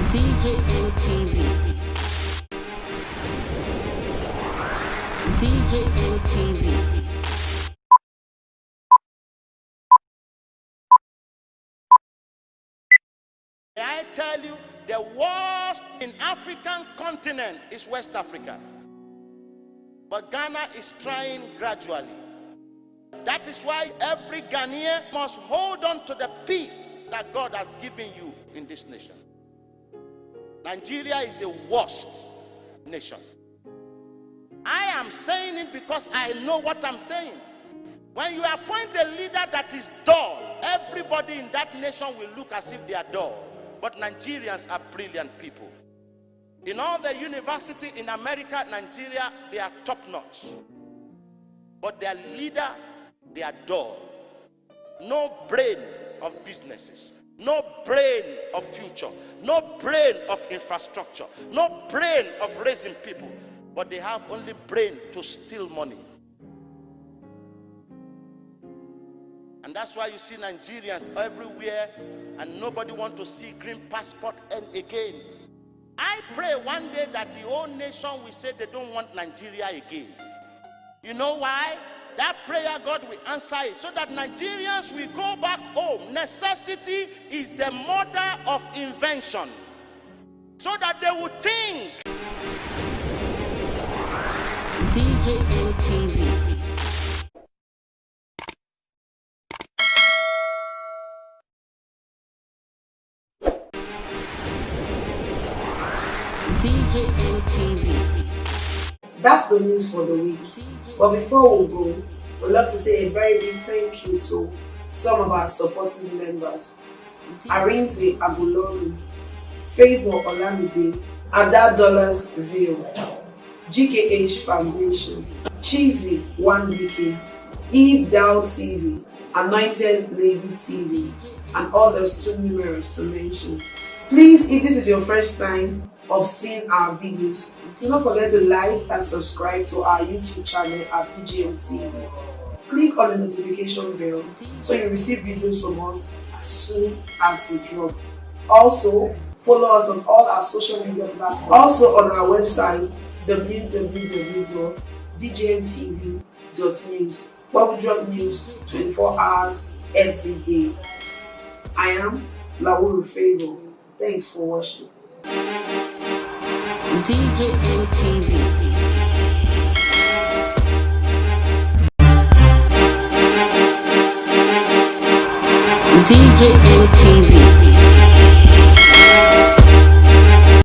DJM TV. DJM TV. I tell you, the worst in African continent is West Africa. But Ghana is trying gradually. That is why every Ghanaian must hold on to the peace that God has given you in this nation. Nigeria is a worst nation. I am saying it because I know what I'm saying. When you appoint a leader that is dull, everybody in that nation will look as if they are dull. But Nigerians are brilliant people. In all the university in America, Nigeria, they are top notch. But their leader, they are dull. No brain of businesses. No brain of future. No brain of infrastructure. No brain of raising people. But they have only brain to steal money. And that's why you see Nigerians everywhere and nobody wants to see green passport again. I pray one day that the whole nation will say they don't want Nigeria again. You know why? That prayer God will answer it so that Nigerians will go back home. Necessity is the mother of invention. So that they will think. DJM TV. DJM TV. That's the news for the week. But before we go, we'd love to say a very big thank you to some of our supporting members. Arinze Agulolu, Favor Olamide, Ada Dollars View, GKH Foundation, Cheesy 1DK, Eve Dow TV, Anointed Lady TV, and others too numerous to mention. Please, if this is your first time of seeing our videos, do not forget to like and subscribe to our YouTube channel at DJM TV. Click on the notification bell so you receive videos from us as soon as they drop. Also, follow us on all our social media platforms. Also on our website www.djmtv.news, where we drop news 24 hours every day. I am Lawuru Favor. Thanks for watching. DJM TV. DJM TV.